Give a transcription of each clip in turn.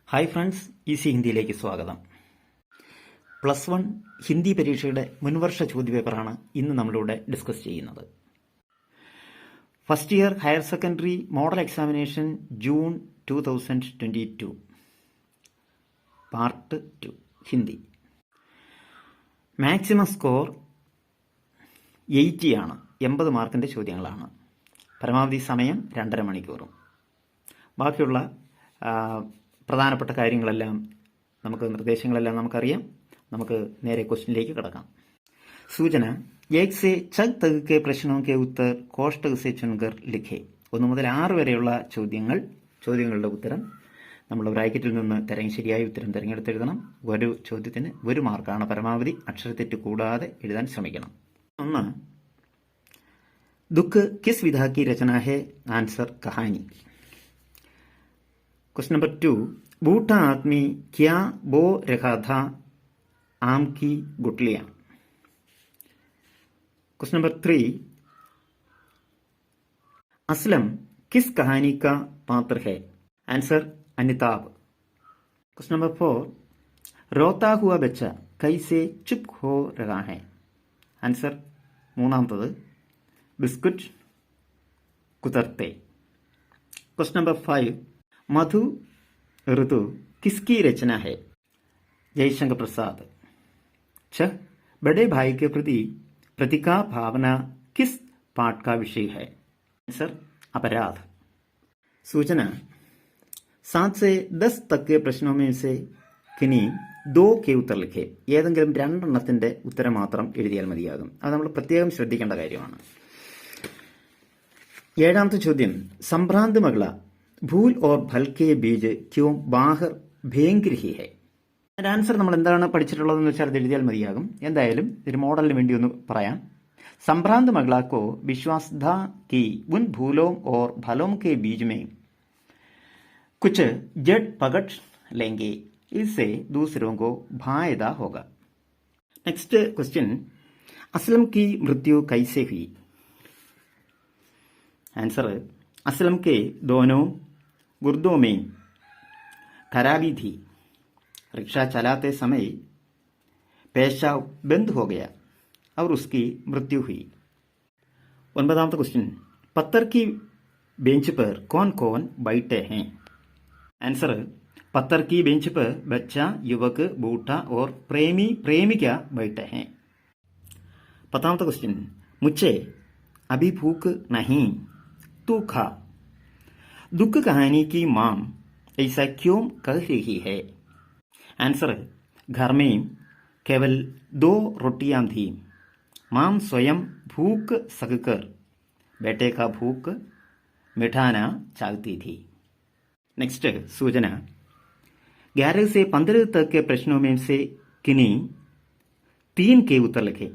Hi friends, easy ഹിന്ദിയിലേക്ക് സ്വാഗതം. +1 ഹിന്ദി പരീക്ഷയുടെ മുൻവർഷ ചോദ്യപേപ്പറാണ് ഇന്ന് നമ്മളിവിടെ ഡിസ്കസ് ചെയ്യുന്നത്. First year higher secondary model examination June 2022 part 2 Hindi. Maximum score 80 ആണ്. 80 മാർക്കിൻ്റെ ചോദ്യങ്ങളാണ്. പരമാവധി സമയം 2.5 മണിക്കൂറും. ബാക്കിയുള്ള പ്രധാനപ്പെട്ട കാര്യങ്ങളെല്ലാം നിർദ്ദേശങ്ങളെല്ലാം നമുക്കറിയാം. നമുക്ക് നേരെ ക്വസ്റ്റ്യനിലേക്ക് കിടക്കാം. സൂചന: 1 से 6 तक के प्रश्नों के उत्तर कोष्टक से चुनकर लिखे. 1 മുതൽ 6 വരെയുള്ള ചോദ്യങ്ങളുടെ ഉത്തരം നമ്മൾ ബ്രാക്കറ്റിൽ നിന്ന് ശരിയായ ഉത്തരം തിരഞ്ഞെടുത്തെഴുതണം. ഒരു ചോദ്യത്തിന് 1 മാർക്കാണ്. പരമാവധി അക്ഷരത്തെറ്റ് കൂടാതെ എഴുതാൻ ശ്രമിക്കണം. 1. ദുഃഖ് കിസ് വിധ കി രചന ഹെ? ആൻസർ: കഹാനി. Question number 2. बूढ़ा आदमी क्या बो रखा था? आम की गुठलियां. Question number 3. असलम किस कहानी का पात्र है? आंसर: अमिताभ. Question number 4. रोता हुआ बच्चा कैसे चुप हो रहा है? आंसर: മൂന്നാമത്തത് बिस्कुट कुतरते. Question number 5. मधु ऋतु किसकी रचना है? जयशंकर प्रसाद. 6. बड़े भाई के प्रति प्रतिका भावना किस पाठ का विषय है? आंसर: अपराध. सूचना: 7 से 10 तक के प्रश्नों में से किन्हीं 2 के उत्तर लिखे. ഏതെങ്കിലും 2 എണ്ണത്തിന്റെ ഉത്തരം മാത്രം എഴുതിയാൽ മതിയാകും. അത് നമ്മൾ പ്രത്യേകം ശ്രദ്ധിക്കേണ്ട കാര്യമാണ്. 7ാമത്തെ ചോദ്യം: സംഭ്രാന്ത് മകള ഭൂൽ ഓർ ഭൽ കെ ബീജ് ക്യോം ബാഹർ ഭേങ്ക് രഹി ഹെ? അതിന്റെ ആൻസർ നമ്മൾ എന്താണ് പഠിച്ചിട്ടുള്ളതെന്ന് വെച്ചാൽ അത് എഴുതിയാൽ മതിയാകും. എന്തായാലും ഒരു മോഡലിന് വേണ്ടി ഒന്ന് പറയാം. സംഭ്രാന്ത് മകള കോ വിശ്വാസ് ധാ കി ഉൻ ഭൂലോം ഓർ ഭലോം കെ ബീജ് में कुछ जड़ पकड़ लेंगे, इससे दूसरों को फायदा होगा. नेक्स्ट क्वेश्चन: असलम की मृत्यु कैसे हुई? आंसर: असलम के दोनों गुर्दों में खराबी थी. रिक्शा चलाते समय पेशाब बंद हो गया और उसकी मृत्यु हुई. 9वां क्वेश्चन: पत्थर की बेंच पर कौन कौन बैठे हैं? आंसर: पत्थर की बेंच पर बच्चा, युवक, बूढ़ा और प्रेमी प्रेमिका बैठे हैं. 10वां क्वेश्चन: मुझे अभी भूख नहीं, तू खा. दुख कहानी की मां ऐसा क्यों कह रही है? आंसर: घर में केवल 2 रोटियां थी. मां स्वयं भूख सककर बेटे का भूख मिटाना चाहती थी. नेक्स्ट सूचना: 11 से 15 तक के प्रश्नों में से किन्हीं 3 के उत्तर लिखे.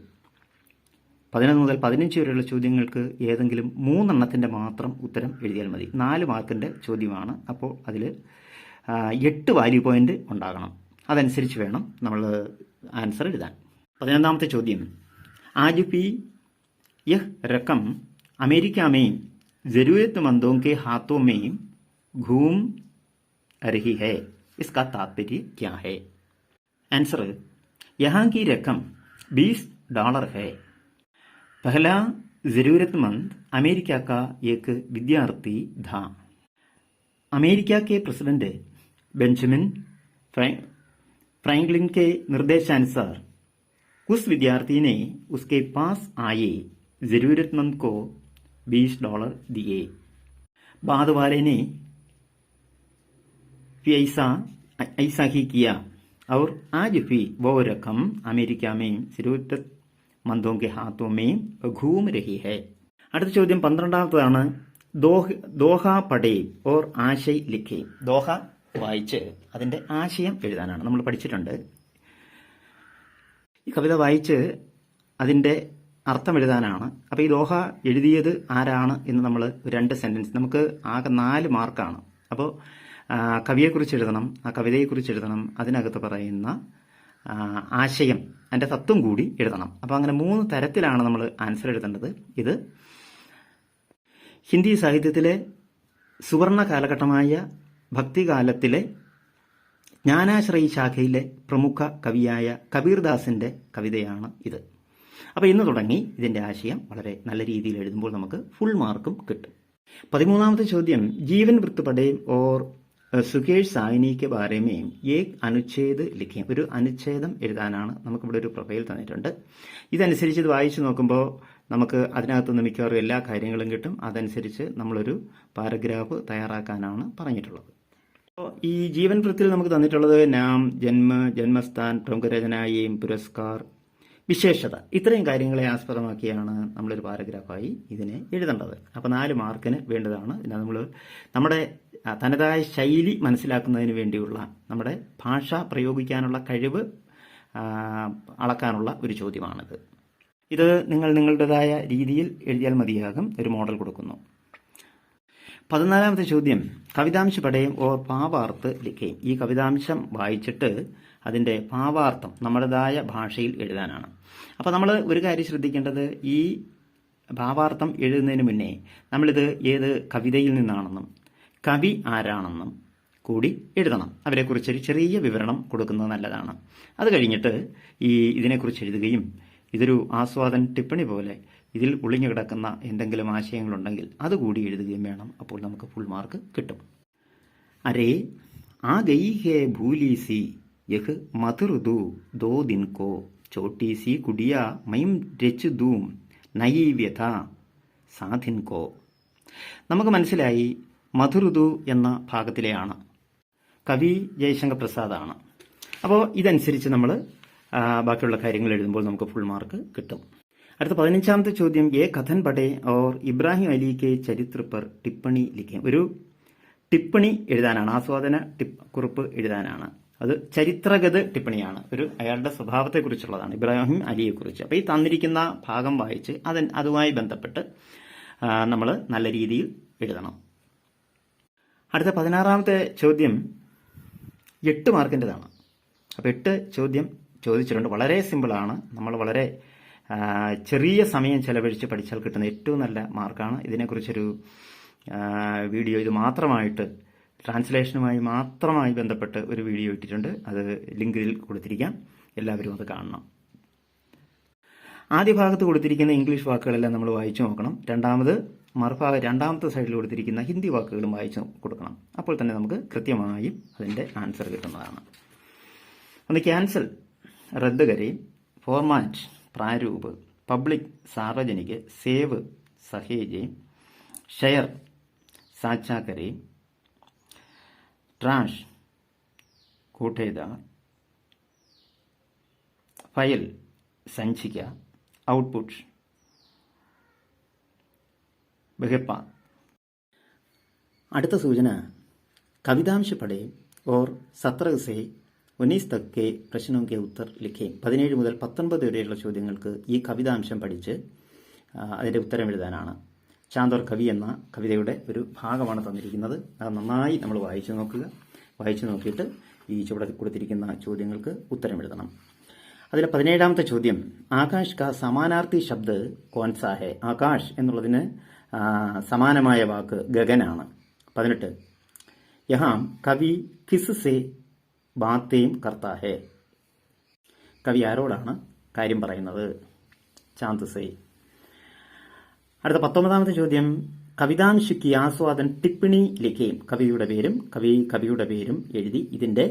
11 മുതൽ 15 വരെയുള്ള ചോദ്യങ്ങൾക്ക് ഏതെങ്കിലും 3 എണ്ണത്തിന്റെ മാത്രം ഉത്തരം എഴുതിയാൽ മതി. 4 മാർക്കിന്റെ ചോദ്യമാണ്. അപ്പോൾ അതിൽ 8 വാല്യൂ പോയിന്റ് ഉണ്ടാകണം. അതനുസരിച്ച് വേണം നമ്മൾ ആൻസർ എഴുതാൻ. 11ാമത്തെ ചോദ്യം: ആജ് भी यह रकम अमेरिका में जरूरतमंदों के हाथों में घूम रही है, इसका तात्पर्य क्या है? आंसर: यहाँ की रकम $20 है. पहला जरूरतमंद अमेरिका का एक विद्यार्थी था. अमेरिका के प्रेसिडेंट बेंजामिन फ्रैंकलिन के निर्देशानुसार उस विद्यार्थी ने उसके पास आए जरूरतमंद को $20 दिए. बाद वाले ने भी ऐसा ही किया और आज भी वो रकम अमेरिका में जरूरतमंदों के हाथों में घूम रही है. അടുത്ത ചോദ്യം 12ാമതാണ്. ദോഹ പഠേ ഓർ ആശയ് ലിഖേ. ദോഹ വായിച്ച് അതിന്റെ ആശയം എഴുതാനാണ്. നമ്മൾ പഠിച്ചിട്ടുണ്ട്. ഈ കവിത വായിച്ച് അതിന്റെ അർത്ഥം എഴുതാനാണ്. അപ്പോൾ ഈ ദോഹ എഴുതിയത് ആരാണ് എന്ന് നമ്മൾ 2 സെന്റൻസ്, നമുക്ക് ആകെ 4 മാർക്കാണ്. അപ്പോൾ കവിയെക്കുറിച്ച് എഴുതണം, ആ കവിതയെക്കുറിച്ച് എഴുതണം, അതിനകത്ത് പറയുന്ന ആശയം, അതിൻ്റെ തത്വം കൂടി എഴുതണം. അപ്പോൾ അങ്ങനെ 3 തരത്തിലാണ് നമ്മൾ ആൻസർ എഴുതേണ്ടത്. ഇത് ഹിന്ദി സാഹിത്യത്തിലെ സുവർണ കാലഘട്ടമായ ഭക്തികാലത്തിലെ ജ്ഞാനാശ്രയി ശാഖയിലെ പ്രമുഖ കവിയായ കബീർദാസിന്റെ കവിതയാണ് ഇത്. അപ്പോൾ ഇന്ന് തുടങ്ങി ഇതിന്റെ ആശയം വളരെ നല്ല രീതിയിൽ എഴുതുമ്പോൾ നമുക്ക് ഫുൾ മാർക്കും കിട്ടും. 13ാമത്തെ ചോദ്യം, ജീവൻ വൃത്ത് പഠേം ഓർ സുകേഷ് സായിനി के बारे में एक അനുച്ഛേദ് ലിഖേം. ഒരു അനുച്ഛേദം എഴുതാനാണ് നമുക്കിവിടെ ഒരു പ്രൊഫൈൽ തന്നിട്ടുണ്ട്. ഇതനുസരിച്ച് ഇത് വായിച്ചു നോക്കുമ്പോൾ നമുക്ക് അതിനകത്തുനിന്ന് മിക്കവാറും എല്ലാ കാര്യങ്ങളും കിട്ടും. അതനുസരിച്ച് നമ്മളൊരു പാരഗ്രാഫ് തയ്യാറാക്കാനാണ് പറഞ്ഞിട്ടുള്ളത്. അപ്പോൾ ഈ ജീവൻ വൃത്തിൽ നമുക്ക് തന്നിട്ടുള്ളത് നാം, ജന്മസ്ഥാൻ, പ്രമുഖ രചനായേം, പുരസ്കാർ, വിശേഷത, ഇത്രയും കാര്യങ്ങളെ ആസ്പദമാക്കിയാണ് നമ്മളൊരു പാരഗ്രാഫായി ഇതിനെ എഴുതേണ്ടത്. അപ്പോൾ 4 മാർക്കിന് വേണ്ടതാണ്. ഇതിനെ നമ്മൾ നമ്മുടെ തനതായ ശൈലി മനസ്സിലാക്കുന്നതിന് വേണ്ടിയുള്ള നമ്മുടെ ഭാഷ പ്രയോഗിക്കാനുള്ള കഴിവ് അളക്കാനുള്ള ഒരു ചോദ്യമാണിത്. ഇത് നിങ്ങൾ നിങ്ങളുടേതായ രീതിയിൽ എഴുതിയാൽ മതിയാകും. ഒരു മോഡൽ കൊടുക്കുന്നു. 14ാമത്തെ ചോദ്യം, കവിതാംശ പഠയം ഓർ ഭാവാർത്ഥ ലിഖേം. ഈ കവിതാംശം വായിച്ചിട്ട് അതിൻ്റെ ഭാവാർത്ഥം നമ്മുടേതായ ഭാഷയിൽ എഴുതാനാണ്. അപ്പോൾ നമ്മൾ ഒരു കാര്യം ശ്രദ്ധിക്കേണ്ടത്, ഈ ഭാവാർത്ഥം എഴുതുന്നതിന് മുന്നേ നമ്മളിത് ഏത് കവിതയിൽ നിന്നാണെന്നും കവി ആരാണെന്നും കൂടി എഴുതണം. അവരെക്കുറിച്ചൊരു ചെറിയ വിവരണം കൊടുക്കുന്നത് നല്ലതാണ്. അത് കഴിഞ്ഞിട്ട് ഇതിനെക്കുറിച്ച് എഴുതുകയും ഇതൊരു ആസ്വാദന ടിപ്പണി പോലെ ഇതിൽ ഒളിഞ്ഞു കിടക്കുന്ന എന്തെങ്കിലും ആശയങ്ങളുണ്ടെങ്കിൽ അതുകൂടി എഴുതുകയും വേണം. അപ്പോൾ നമുക്ക് ഫുൾ മാർക്ക് കിട്ടും. അരേ ആ ഗയി ഹേ ഭൂലി സി യഹ് മധുർദു ദോ ദിൻ കോ ചോട്ടി സി കുടിയ മൈം രച്ച് ദൂം നയി വ്യഥ സാധിൻ കോ. നമുക്ക് മനസ്സിലായി മധുർദു എന്ന ഭാഗത്തിലെയാണ്. കവി ജയശങ്കർ പ്രസാദാണ്. അപ്പോൾ ഇതനുസരിച്ച് നമ്മൾ ബാക്കിയുള്ള കാര്യങ്ങൾ എഴുതുമ്പോൾ നമുക്ക് ഫുൾ മാർക്ക് കിട്ടും. അടുത്ത 15ാമത്തെ ചോദ്യം, എ കഥൻ പഠേ ഓർ ഇബ്രാഹിം അലി കെ ചരിത്ര പർ ടിപ്പണി ലിഖേം. ഒരു ടിപ്പണി എഴുതാനാണ്, ആസ്വാദന കുറിപ്പ് എഴുതാനാണ്. അത് ചരിത്രഗത ടിപ്പണിയാണ്. അയാളുടെ സ്വഭാവത്തെക്കുറിച്ചുള്ളതാണ്, ഇബ്രാഹിം അലിയെക്കുറിച്ച്. അപ്പോൾ ഈ തന്നിരിക്കുന്ന ഭാഗം വായിച്ച് അതുമായി ബന്ധപ്പെട്ട് നമ്മൾ നല്ല രീതിയിൽ എഴുതണം. അടുത്ത 16ാമത്തെ ചോദ്യം 8 മാർക്കിൻ്റെതാണ്. അപ്പോൾ 8 ചോദ്യം ചോദിച്ചിട്ടുണ്ട്. വളരെ സിമ്പിളാണ്. നമ്മൾ വളരെ ചെറിയ സമയം ചെലവഴിച്ച് പഠിച്ചാൽ കിട്ടുന്ന ഏറ്റവും നല്ല മാർക്കാണ്. ഇതിനെക്കുറിച്ചൊരു വീഡിയോ ഇത് മാത്രമായിട്ട് ട്രാൻസ്ലേഷനുമായി മാത്രമായി ബന്ധപ്പെട്ട് ഒരു വീഡിയോ ഇട്ടിട്ടുണ്ട്. അത് ലിങ്കിൽ കൊടുത്തിരിക്കാം. എല്ലാവരും അത് കാണണം. ആദ്യ ഭാഗത്ത് കൊടുത്തിരിക്കുന്ന ഇംഗ്ലീഷ് വാക്കുകളെല്ലാം നമ്മൾ വായിച്ചു നോക്കണം. രണ്ടാമത്തെ സൈഡിൽ കൊടുത്തിരിക്കുന്ന ഹിന്ദി വാക്കുകളും വായിച്ചു കൊടുക്കണം. അപ്പോൾ തന്നെ നമുക്ക് കൃത്യമായും അതിൻ്റെ ആൻസർ കിട്ടുന്നതാണ്. ഒന്ന് ക്യാൻസൽ, റദ്ദ് കരയും, ഫോർമാറ്റ്, പ്രാരൂപ്, പബ്ലിക്, സാർവജനിക്, സേവ്, സഹേജ്, ഷെയർ, സാച്ചാ കരയും, ട്രാഷ്, കൂട്ടേദാർ, ഫയൽ, സഞ്ചിക, ഔട്ട്പുട്ട്, ബഹിർപ്പ. അടുത്ത സൂചന, കവിതാംശ പഠേ ഓർ 17 से 19 तक के प्रश्नों के उत्तर लिखें. 17 മുതൽ 19 വരെയുള്ള ചോദ്യങ്ങൾക്ക് ഈ കവിതാംശം പഠിച്ച് അതിൻ്റെ ഉത്തരം എഴുതാനാണ്. ചാന്തോർ കവി എന്ന കവിതയുടെ ഒരു ഭാഗമാണ് തന്നിരിക്കുന്നത്. അത് നന്നായി നമ്മൾ വായിച്ചു നോക്കുക. വായിച്ചു നോക്കിയിട്ട് ഈ ചുവടെ കൊടുത്തിരിക്കുന്ന ചോദ്യങ്ങൾക്ക് ഉത്തരം എഴുതണം. അതിലെ 17ാമത്തെ ചോദ്യം, ആകാശ് കാ സമാനാർത്ഥി ശബ്ദ് കോൺസാ ഹെ. ആകാശ് എന്നുള്ളതിന് സമാനമായ വാക്ക് ഗഗനാണ്. 18 യഹാം കവി കിസ് സെ ബാത്തേം കർത്താ ഹെ. കവി ആരോടാണ് കാര്യം പറയുന്നത്? ചാന്ത് സെ. അടുത്ത 19ാമത്തെ ചോദ്യം, കവിതാംശിക്ക് ആസ്വാദൻ ടിപ്പണി ലിഖേം. കവിയുടെ പേരും എഴുതി ഇതിൻ്റെ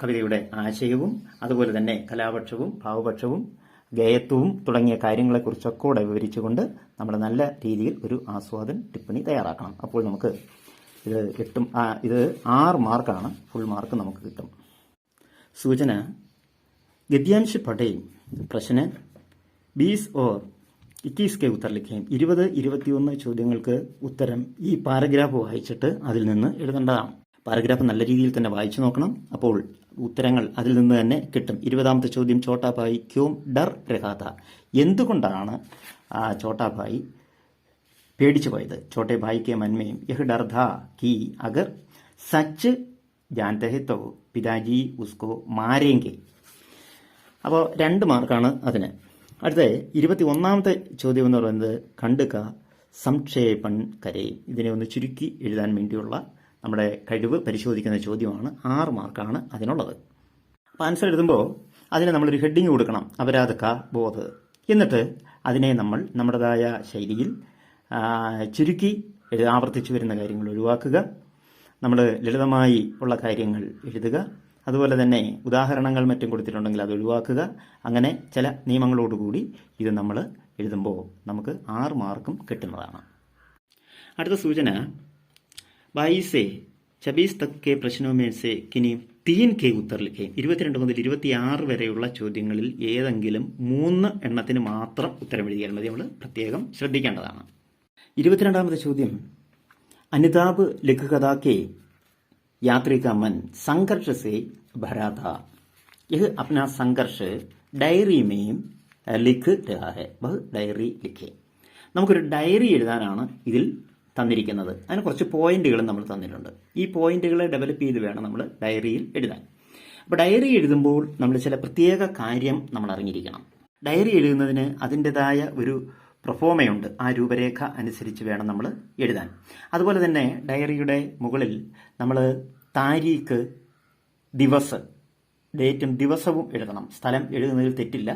കവിതയുടെ ആശയവും അതുപോലെ തന്നെ കലാപക്ഷവും ഭാവപക്ഷവും ഗേയത്വവും തുടങ്ങിയ കാര്യങ്ങളെക്കുറിച്ചൊക്കെ കൂടെ വിവരിച്ചുകൊണ്ട് നമ്മൾ നല്ല രീതിയിൽ ഒരു ആസ്വാദൻ ടിപ്പണി തയ്യാറാക്കണം. അപ്പോൾ നമുക്ക് ഇത് 6 മാർക്കാണ്. ഫുൾ മാർക്ക് നമുക്ക് കിട്ടും. സൂചന, ഗദ്യാംശ പഠേ പ്രശ്ന 20 और 21 के उत्तर लिखें. 20-21 ചോദ്യങ്ങൾക്ക് ഉത്തരം ഈ പാരഗ്രാഫ് വായിച്ചിട്ട് അതിൽ നിന്ന് എഴുതേണ്ടതാണ്. പാരഗ്രാഫ് നല്ല രീതിയിൽ തന്നെ വായിച്ചു നോക്കണം. അപ്പോൾ ഉത്തരങ്ങൾ അതിൽ നിന്ന് തന്നെ കിട്ടും. 20ാമത്തെ ചോദ്യം, ചോട്ടാഭായി ക്യോം ഡർ രഹാത. എന്തുകൊണ്ടാണ് ചോട്ടാഭായി പേടിച്ചു പോയത്? ചോട്ടെ ഭായി കെ മൻമേം യഹ് ഡർ ഥാ കി അഗർ സച്ച് ജാൻതേ ഹെ തോ പിതാജി ഉസ്കോ മാരേങ്കെ. അപ്പോൾ 2 മാർക്കാണ് അതിന്. അടുത്ത 21ാമത്തെ ചോദ്യം എന്ന് പറയുന്നത്, ഖണ്ഡ് ക സംക്ഷേപൺ കരേ. ഇതിനെ ഒന്ന് ചുരുക്കി എഴുതാൻ വേണ്ടിയുള്ള നമ്മുടെ കഴിവ് പരിശോധിക്കുന്ന ചോദ്യമാണ്. 6 മാർക്കാണ് അതിനുള്ളത്. അപ്പോൾ ആൻസർ എഴുതുമ്പോൾ അതിന് നമ്മളൊരു ഹെഡിങ് കൊടുക്കണം, അപരാധ ക ബോധ്. എന്നിട്ട് അതിനെ നമ്മൾ നമ്മുടേതായ ശൈലിയിൽ ചുരുക്കി ആവർത്തിച്ചു വരുന്ന കാര്യങ്ങൾ ഒഴിവാക്കുക, നമ്മൾ ലളിതമായി ഉള്ള കാര്യങ്ങൾ എഴുതുക, അതുപോലെ തന്നെ ഉദാഹരണങ്ങൾ മറ്റും കൊടുത്തിട്ടുണ്ടെങ്കിൽ അത് ഒഴിവാക്കുക. അങ്ങനെ ചില നിയമങ്ങളോടുകൂടി ഇത് നമ്മൾ എഴുതുമ്പോൾ നമുക്ക് 6 മാർക്കും കിട്ടുന്നതാണ്. അടുത്ത സൂചന, 22 से 26 तक के प्रश्नों में से किन्हीं 3 के उत्तर लिखें. 22 മുതൽ 26 വരെയുള്ള ചോദ്യങ്ങളിൽ ഏതെങ്കിലും 3 എണ്ണത്തിന് മാത്രം ഉത്തരം എഴുതിയാൽ മതി. നമ്മൾ പ്രത്യേകം ശ്രദ്ധിക്കേണ്ടതാണ്. 22ാമത്തെ ചോദ്യം, അനിതാബ് ലഘുകഥാ കെ यात्री का मन संघर्ष से भरा था. यह अपना संघर्ष डायरी में लिख रहा है. वह डायरी लिखे. നമുക്കൊരു ഡയറി എഴുതാനാണ് ഇതിൽ തന്നിരിക്കുന്നത്. അതിന് കുറച്ച് പോയിന്റുകൾ നമ്മൾ തന്നിട്ടുണ്ട്. ഈ പോയിന്റുകളെ ഡെവലപ്പ് ചെയ്ത് വേണം നമ്മൾ ഡയറിയിൽ എഴുതാൻ. അപ്പോൾ ഡയറി എഴുതുമ്പോൾ നമ്മൾ ചില പ്രത്യേക കാര്യം നമ്മൾ അറിഞ്ഞിരിക്കണം. ഡയറി എഴുതുന്നതിന് അതിൻ്റെതായ ഒരു പ്രൊഫോമയുണ്ട്. ആ രൂപരേഖ അനുസരിച്ച് വേണം നമ്മൾ എഴുതാൻ. അതുപോലെ തന്നെ ഡയറിയുടെ മുകളിൽ നമ്മൾ താരീഖ്, ദിവസ്, ഡേറ്റും ദിവസവും എഴുതണം. സ്ഥലം എഴുതുന്നതിൽ തെറ്റില്ല,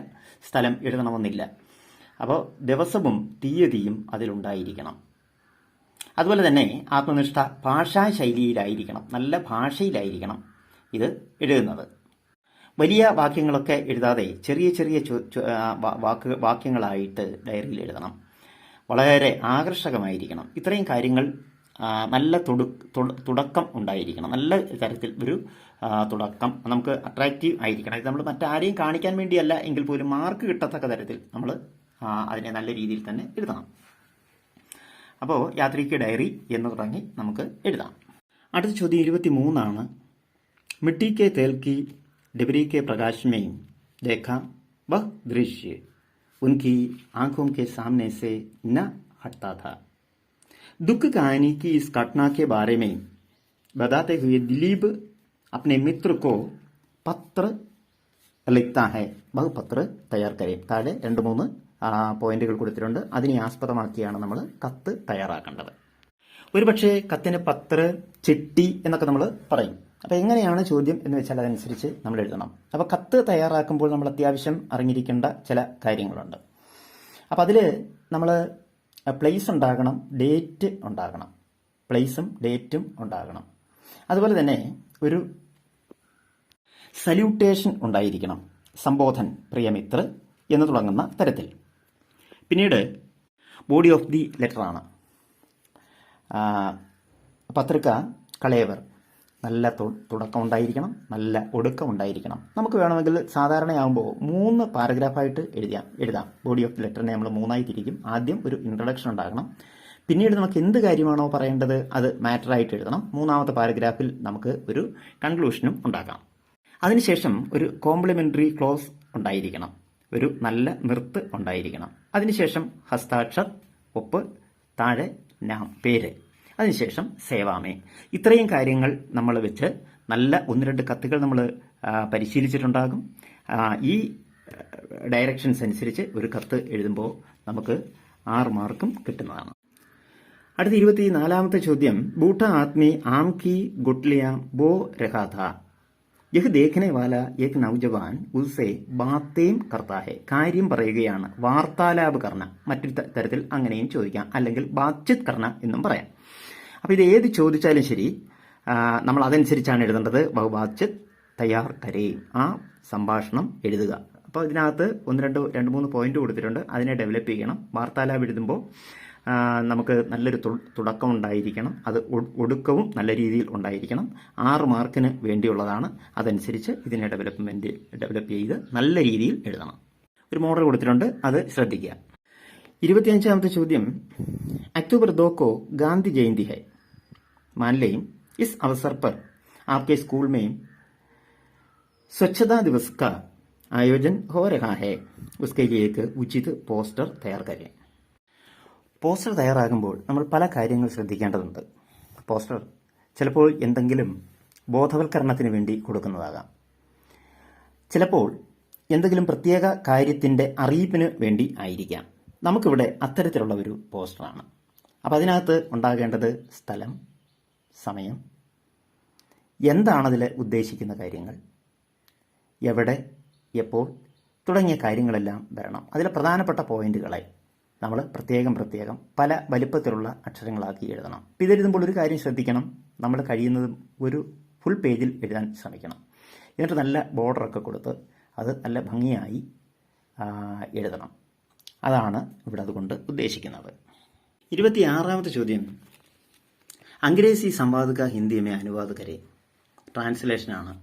സ്ഥലം എഴുതണമെന്നില്ല. അപ്പോൾ ദിവസവും തീയതിയും അതിലുണ്ടായിരിക്കണം. അതുപോലെ തന്നെ ആത്മനിഷ്ഠ ഭാഷാശൈലിയിലായിരിക്കണം, നല്ല ഭാഷയിലായിരിക്കണം ഇത് എഴുതുന്നത്. വലിയ വാക്യങ്ങളൊക്കെ എഴുതാതെ ചെറിയ ചെറിയ വാക്യങ്ങളായിട്ട് ഡയറിയിൽ എഴുതണം. വളരെ ആകർഷകമായിരിക്കണം. ഇത്രയും കാര്യങ്ങൾ, നല്ല തുടക്കം ഉണ്ടായിരിക്കണം. നല്ല തരത്തിൽ ഒരു തുടക്കം നമുക്ക് അട്രാക്റ്റീവ് ആയിരിക്കണം. ഇത് നമ്മൾ മറ്റാരെയും കാണിക്കാൻ വേണ്ടിയല്ല എങ്കിൽ പോലും മാർക്ക് കിട്ടത്തക്ക തരത്തിൽ നമ്മൾ അതിനെ നല്ല രീതിയിൽ തന്നെ എഴുതണം. അപ്പോൾ യാത്രിക്ക് ഡയറി എന്ന് തുടങ്ങി നമുക്ക് എഴുതാം. അടുത്ത ചോദ്യം 23 മിട്ടി കെ തേൽ കി डिबरी के प्रकाश में देखा वह दृश्य उनकी आंखों के सामने से न हटता था. दुख कहानी की इस घटना के बारे में बताते हुए दिलीप अपने मित्र को पत्र लिखता है. वह पत्र तैयार करें. താഴെ 2-3 പോയിന്റുകൾ കൊടുത്തിട്ടുണ്ട്. അതിനെ ആസ്പദമാക്കിയാണ് നമ്മൾ കത്ത് തയ്യാറാക്കേണ്ടത്. ഒരുപക്ഷെ കത്തിന് പത്ര, ചിട്ടി എന്നൊക്കെ നമ്മൾ പറയും. അപ്പോൾ എങ്ങനെയാണ് ചോദ്യം എന്ന് വെച്ചാൽ അതനുസരിച്ച് നമ്മൾ എഴുതണം. അപ്പോൾ കത്ത് തയ്യാറാക്കുമ്പോൾ നമ്മൾ അത്യാവശ്യം അറിഞ്ഞിരിക്കേണ്ട ചില കാര്യങ്ങളുണ്ട്. അപ്പോൾ അതിൽ നമ്മൾ പ്ലേസ് ഉണ്ടാകണം, ഡേറ്റ് ഉണ്ടാകണം. പ്ലേസും ഡേറ്റും ഉണ്ടാകണം. അതുപോലെ തന്നെ ഒരു സല്യൂട്ടേഷൻ ഉണ്ടായിരിക്കണം. സംബോധൻ, പ്രിയമിത്ര എന്ന് തുടങ്ങുന്ന തരത്തിൽ. പിന്നീട് ബോഡി ഓഫ് ദി ലെറ്ററാണ്. പത്രിക കളയവർ, നല്ല തുടക്കം ഉണ്ടായിരിക്കണം, നല്ല ഒടുക്കം ഉണ്ടായിരിക്കണം. നമുക്ക് വേണമെങ്കിൽ സാധാരണയാകുമ്പോൾ 3 പാരഗ്രാഫായിട്ട് എഴുതാം. ബോഡി ഓഫ് ദി ലെറ്ററിനെ നമ്മൾ 3ആയി തിരിക്കും. ആദ്യം ഒരു ഇൻട്രൊഡക്ഷൻ ഉണ്ടാകണം. പിന്നീട് നമുക്ക് എന്ത് കാര്യമാണോ പറയേണ്ടത് അത് മാറ്ററായിട്ട് എഴുതണം. 3ാമത്തെ പാരഗ്രാഫിൽ നമുക്ക് ഒരു കൺക്ലൂഷനും ഉണ്ടാക്കാം. അതിനുശേഷം ഒരു കോംപ്ലിമെന്ററി ക്ലോസ് ഉണ്ടായിരിക്കണം. ഒരു നല്ല നിർത്ത് ഉണ്ടായിരിക്കണം. അതിനുശേഷം ഹസ്താക്ഷർ, ഒപ്പ്, താഴെ നാം, പേര്, അതിനുശേഷം സേവാമേ. ഇത്രയും കാര്യങ്ങൾ നമ്മൾ വെച്ച് നല്ല 1-2 കത്തുകൾ നമ്മൾ പരിശീലിച്ചിട്ടുണ്ടാകും. ഈ ഡയറക്ഷൻസ് അനുസരിച്ച് ഒരു കത്ത് എഴുതുമ്പോൾ നമുക്ക് 6 മാർക്കും കിട്ടുന്നതാണ്. അടുത്ത 24ാമത്തെ ചോദ്യം, ബൂട്ട ആദ്മി ആം കി ഗുട്ലിയ ബോ രഹാ ഥാ. യഹ് ദേഖനെ വാല ഏക് നൗജവാൻ ഉസ്സെ ബാത്തേം കർത്താ ഹെ. കാര്യം പറയുകയാണ്, വാർത്താലാപ് കർണ. മറ്റൊരു തരത്തിൽ അങ്ങനെയും ചോദിക്കാം, അല്ലെങ്കിൽ ബാത്ചിത് കർണ എന്നും പറയാം. അപ്പോൾ ഇത് ഏത് ചോദിച്ചാലും ശരി നമ്മൾ അതനുസരിച്ചാണ് എഴുതേണ്ടത്. ബാത്ചിത് തയ്യാർ കരയും, ആ സംഭാഷണം എഴുതുക. അപ്പോൾ ഇതിനകത്ത് 2-3 പോയിന്റ് കൊടുത്തിട്ടുണ്ട്. അതിനെ ഡെവലപ്പ് ചെയ്യണം. വാർത്താലാപ് എഴുതുമ്പോൾ നമുക്ക് നല്ലൊരു തുടക്കം ഉണ്ടായിരിക്കണം. അത് ഒടുക്കവും നല്ല രീതിയിൽ ഉണ്ടായിരിക്കണം. 6 മാർക്കിന് വേണ്ടിയുള്ളതാണ്. അതനുസരിച്ച് ഇതിനെ ഡെവലപ്പ് ചെയ്ത് നല്ല രീതിയിൽ എഴുതണം. ഒരു മോഡൽ കൊടുത്തിട്ടുണ്ട്, അത് ശ്രദ്ധിക്കുക. 25ാമത്തെ ചോദ്യം, अक्टूबर 2 को गांधी जयंती है. मान लें इस अवसर पर आपके स्कूल में स्वच्छता दिवस का आयोजन हो रहा है. उसके लिए एक उचित पोस्टर तैयार करें. പോസ്റ്റർ തയ്യാറാകുമ്പോൾ നമ്മൾ പല കാര്യങ്ങൾ ശ്രദ്ധിക്കേണ്ടതുണ്ട്. പോസ്റ്റർ ചിലപ്പോൾ എന്തെങ്കിലും ബോധവൽക്കരണത്തിന് വേണ്ടി കൊടുക്കുന്നതാകാം. ചിലപ്പോൾ എന്തെങ്കിലും പ്രത്യേക കാര്യത്തിൻ്റെ അറിയിപ്പിന് വേണ്ടി ആയിരിക്കാം. നമുക്കിവിടെ അത്തരത്തിലുള്ള ഒരു പോസ്റ്ററാണ്. അപ്പോൾ അതിനകത്ത് ഉണ്ടാകേണ്ടത് സ്ഥലം, സമയം, എന്താണതിൽ ഉദ്ദേശിക്കുന്ന കാര്യങ്ങൾ, എവിടെ, എപ്പോൾ തുടങ്ങിയ കാര്യങ്ങളെല്ലാം വരണം. അതിലെ പ്രധാനപ്പെട്ട പോയിന്റുകളെ നമ്മൾ പ്രത്യേകം പല വലിപ്പത്തിലുള്ള അക്ഷരങ്ങളാക്കി എഴുതണം. അപ്പോൾ ഇതെഴുതുമ്പോൾ ഒരു കാര്യം ശ്രദ്ധിക്കണം, നമ്മൾ കഴിയുന്നതും ഒരു ഫുൾ പേജിൽ എഴുതാൻ ശ്രമിക്കണം. എന്നിട്ട് നല്ല ബോർഡറൊക്കെ കൊടുത്ത് അത് നല്ല ഭംഗിയായി എഴുതണം. അതാണ് ഇവിടെ അതുകൊണ്ട് ഉദ്ദേശിക്കുന്നത്. 26ാമത്തെ ചോദ്യം, അംഗ്രേസി സംവാദ് കാ Hindi may അനുവാദ് Kare. ട്രാൻസ്ലേഷനാണ്,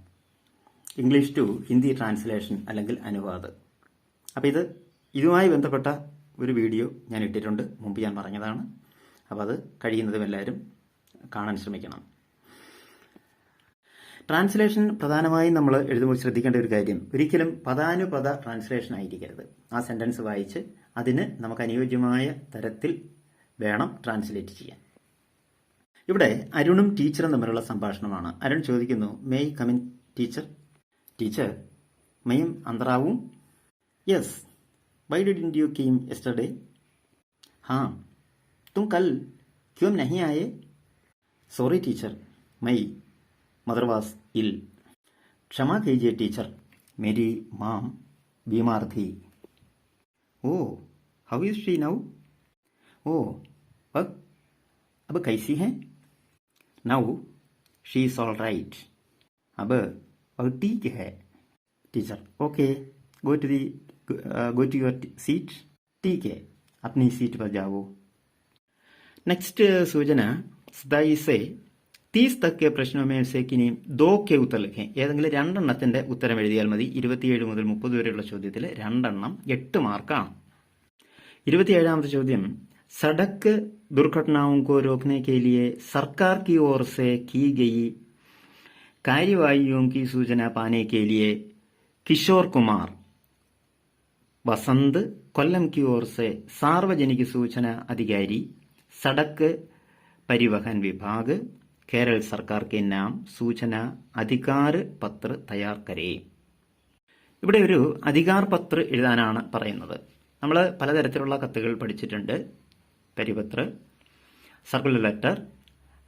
English to Hindi translation അല്ലെങ്കിൽ അനുവാദ്. അപ്പോൾ ഇതുമായി ബന്ധപ്പെട്ട ഒരു വീഡിയോ ഞാൻ ഇട്ടിട്ടുണ്ട്, മുമ്പ് ഞാൻ പറഞ്ഞതാണ്. അപ്പോൾ അത് കഴിയുന്നതും എല്ലാവരും കാണാൻ ശ്രമിക്കണം. ട്രാൻസ്ലേഷൻ പ്രധാനമായും നമ്മൾ എഴുതുമ്പോൾ ശ്രദ്ധിക്കേണ്ട ഒരു കാര്യം, ഒരിക്കലും പദാനുപദ ട്രാൻസ്ലേഷൻ ആയിരിക്കരുത്. ആ സെന്റൻസ് വായിച്ച് അതിന് നമുക്ക് അനുയോജ്യമായ തരത്തിൽ വേണം ട്രാൻസ്ലേറ്റ് ചെയ്യാൻ. ഇവിടെ അരുണും ടീച്ചറും തമ്മിലുള്ള സംഭാഷണമാണ്. അരുൺ ചോദിക്കുന്നു, മേ കമിൻ ടീച്ചർ. ടീച്ചർ, മെയും അന്തറാവും. Yes. Why didn't you came yesterday? हाँ, तुम कल क्यों नहीं आए? Sorry teacher, my mother was ill. क्षमा कीजिए टीचर, मेरी माम बीमार थी. Oh, how is she now? Oh, अब कैसी है? Now she is all right. अब ठीक है. Teacher, okay, go to your seat. ठीक है, अपनी सीट पर जाओ. नेक्स्ट सूचना, 27 से 30 तक के प्रश्नों में से किन्हीं 2 के उत्तर लिखें. ഏതെങ്കിലും രണ്ടെണ്ണത്തിന്റെ ഉത്തരം എഴുതിയാൽ മതി. 27 മുതൽ 30 വരെയുള്ള ചോദ്യത്തിൽ 2 എണ്ണം 8 മാർക്കാണ്. 27ാമത്തെ ചോദ്യം, सड़क दुर्घटनाओं को रोकने के लिए सरकार की ओर से की गई कार्यवाहियों की सूचना पाने के लिए किशोर कुमार वसंत कोल्लम की ओर से सार्वजनिक सूचना अधिकारी सड़क परिवहन विभाग केरल सरकार के नाम सूचना अधिकार पत्र तैयार करे. ഇവിടെ ഒരു അധികാർ പത്ര എഴുതാനാണ് പറയുന്നത്. നമ്മൾ പലതരത്തിലുള്ള കത്തുകൾ പഠിച്ചിട്ടുണ്ട്. പരിപത്ര, സർക്കുലർ ലെറ്റർ,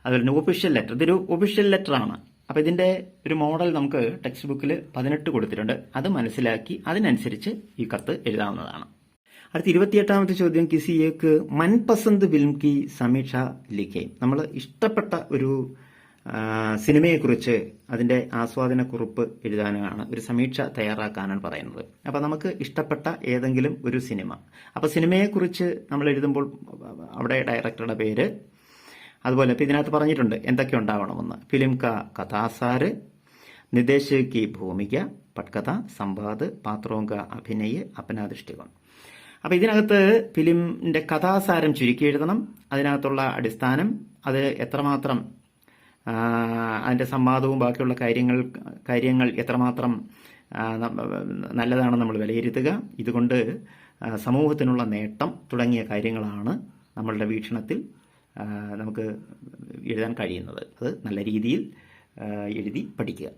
അതുപോലെ തന്നെ ഒഫീഷ്യൽ ലെറ്റർ. ഇതൊരു ഒഫീഷ്യൽ ലെറ്റർ ആണ്. അപ്പോൾ ഇതിന്റെ ഒരു മോഡൽ നമുക്ക് ടെക്സ്റ്റ് ബുക്കിൽ 18 കൊടുത്തിട്ടുണ്ട്. അത് മനസ്സിലാക്കി അതിനനുസരിച്ച് ഈ കത്ത് എഴുതാവുന്നതാണ്. അടുത്ത 28ാമത്തെ ചോദ്യം, കിസി ഏക്ക് മൻപസന്ത് ഫിലിം കി സമീക്ഷ ലിഖേ. നമ്മൾ ഇഷ്ടപ്പെട്ട ഒരു സിനിമയെക്കുറിച്ച് അതിന്റെ ആസ്വാദനക്കുറിപ്പ് എഴുതാനാണ്, ഒരു സമീക്ഷ തയ്യാറാക്കാനാണ് പറയുന്നത്. അപ്പോൾ നമുക്ക് ഇഷ്ടപ്പെട്ട ഏതെങ്കിലും ഒരു സിനിമ, അപ്പോൾ സിനിമയെക്കുറിച്ച് നമ്മൾ എഴുതുമ്പോൾ അവിടെ ഡയറക്ടറുടെ പേര്, അതുപോലെ ഇപ്പം ഇതിനകത്ത് പറഞ്ഞിട്ടുണ്ട് എന്തൊക്കെ ഉണ്ടാവണമെന്ന്. ഫിലിം കാ കഥാസാര്, നിർദ്ദേശക് കി ഭൂമിക, പട്കഥ, സംവാദ്, പാത്രോം കാ അഭിനയ, അപനാ ദൃഷ്ടികോൺ. അപ്പം ഇതിനകത്ത് ഫിലിമിന്റെ കഥാസാരം ചുരുക്കി എഴുതണം, അതിനകത്തുള്ള അടിസ്ഥാനം, അത് എത്രമാത്രം അതിന്റെ സംവാദവും ബാക്കിയുള്ള കാര്യങ്ങൾ എത്രമാത്രം നല്ലതാണെന്ന് നമ്മൾ വിലയിരുത്തുക. ഇതുകൊണ്ട് സമൂഹത്തിനുള്ള നേട്ടം തുടങ്ങിയ കാര്യങ്ങളാണ് നമ്മളുടെ വീക്ഷണത്തിൽ നമുക്ക് എഴുതാൻ കഴിയുന്നത്. അത് നല്ല രീതിയിൽ എഴുതി പഠിക്കുക.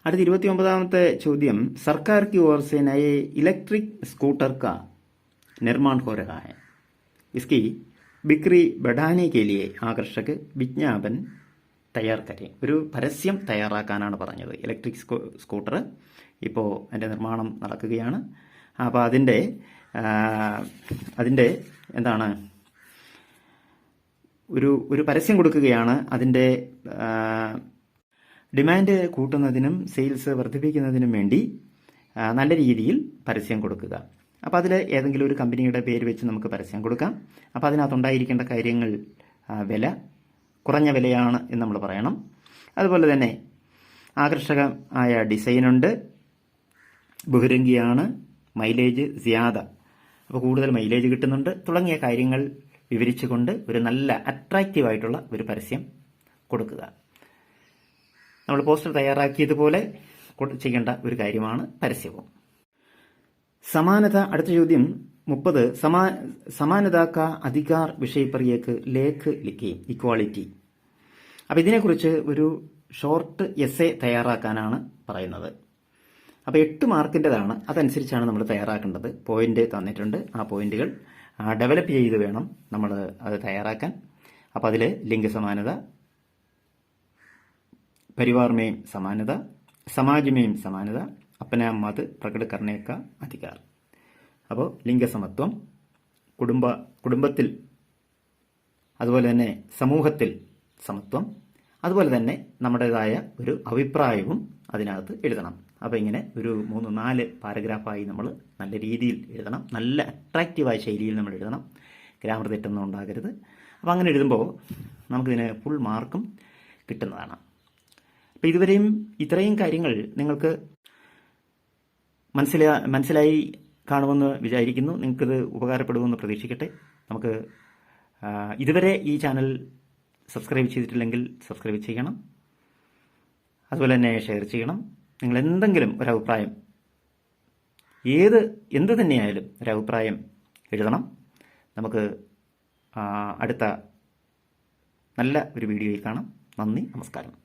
അടുത്ത 29ാമത്തെ ചോദ്യം, സർക്കാർ की ओर से नए इलेक्ट्रिक स्कूटर का निर्माण हो रहा है. इसकी बिक्री बढ़ाने के लिए आकर्षक विज्ञापन തയ്യാർ കരേം. ഒരു പരസ്യം തയ്യാറാക്കാനാണ് പറഞ്ഞത്. ഇലക്ട്രിക് സ്കൂട്ടർ ഇപ്പോൾ അതിൻ്റെ നിർമ്മാണം നടക്കുകയാണ്. അപ്പോൾ അതിൻ്റെ എന്താണ് ഒരു പരസ്യം കൊടുക്കുകയാണ്. അതിൻ്റെ ഡിമാൻഡ് കൂട്ടുന്നതിനും സെയിൽസ് വർദ്ധിപ്പിക്കുന്നതിനും വേണ്ടി നല്ല രീതിയിൽ പരസ്യം കൊടുക്കുക. അപ്പോൾ അതിൽ ഏതെങ്കിലും ഒരു കമ്പനിയുടെ പേര് വെച്ച് നമുക്ക് പരസ്യം കൊടുക്കാം. അപ്പോൾ അതിനകത്തുണ്ടായിരിക്കേണ്ട കാര്യങ്ങൾ, വില കുറഞ്ഞ വിലയാണ് എന്ന് നമ്മൾ പറയണം. അതുപോലെ തന്നെ ആകർഷകമായ ഡിസൈനുണ്ട്, ബഹുരംഗിയാണ്, മൈലേജ് ജ്യാദ, അപ്പോൾ കൂടുതൽ മൈലേജ് കിട്ടുന്നുണ്ട് തുടങ്ങിയ കാര്യങ്ങൾ വിവരിച്ചുകൊണ്ട് ഒരു നല്ല അട്രാക്റ്റീവായിട്ടുള്ള ഒരു പരസ്യം കൊടുക്കുക. നമ്മൾ പോസ്റ്റർ തയ്യാറാക്കിയതുപോലെ ചെയ്യേണ്ട ഒരു കാര്യമാണ് പരസ്യവും. സമാനത. അടുത്ത ചോദ്യം 30, സമാനത കാ അധികാർ വിഷയ पर एक लेख लिखिए, ഇക്വാളിറ്റി. അപ്പോൾ ഇതിനെക്കുറിച്ച് ഒരു ഷോർട്ട് എസ്സേ തയ്യാറാക്കാനാണ് പറയുന്നത്. അപ്പോൾ 8 മാർക്കിൻ്റെതാണ്. അതനുസരിച്ചാണ് നമ്മൾ തയ്യാറാക്കേണ്ടത്. പോയിന്റ് തന്നിട്ടുണ്ട്. ആ പോയിന്റുകൾ ഡെവലപ്പ് ചെയ്ത് വേണം നമ്മൾ അത് തയ്യാറാക്കാൻ. അപ്പോൾ അതിൽ ലിംഗസമാനത, परिवार में समानता, समाज में समानता, अपना मत प्रकट करने का अधिकार. അപ്പോൾ ലിംഗസമത്വം, കുടുംബത്തിൽ, അതുപോലെ തന്നെ സമൂഹത്തിൽ സമത്വം, അതുപോലെ തന്നെ നമ്മുടേതായ ഒരു അഭിപ്രായവും അതിനകത്ത് എഴുതണം. അപ്പോൾ ഇങ്ങനെ ഒരു 3-4 പാരഗ്രാഫായി നമ്മൾ നല്ല രീതിയിൽ എഴുതണം. നല്ല അട്രാക്റ്റീവായ ശൈലിയിൽ നമ്മൾ എഴുതണം. ഗ്രാമർ തെറ്റൊന്നും ഉണ്ടാകരുത്. അപ്പോൾ അങ്ങനെ എഴുതുമ്പോൾ നമുക്കിതിന് ഫുൾ മാർക്കും കിട്ടുന്നതാണ്. അപ്പോൾ ഇതുവരെയും ഇത്രയും കാര്യങ്ങൾ നിങ്ങൾക്ക് മനസ്സിലായി കാണുമെന്ന് വിചാരിക്കുന്നു. നിങ്ങൾക്കിത് ഉപകാരപ്പെടുമെന്ന് പ്രതീക്ഷിക്കട്ടെ. നമുക്ക് ഇതുവരെ ഈ ചാനൽ സബ്സ്ക്രൈബ് ചെയ്തിട്ടില്ലെങ്കിൽ സബ്സ്ക്രൈബ് ചെയ്യണം. അതുപോലെ തന്നെ ഷെയർ ചെയ്യണം. നിങ്ങൾ എന്തെങ്കിലും ഒരഭിപ്രായം, എന്ത് തന്നെയായാലും ഒരഭിപ്രായം എഴുതണം. നമുക്ക് അടുത്ത നല്ല ഒരു വീഡിയോയിൽ കാണാം. നന്ദി, നമസ്കാരം.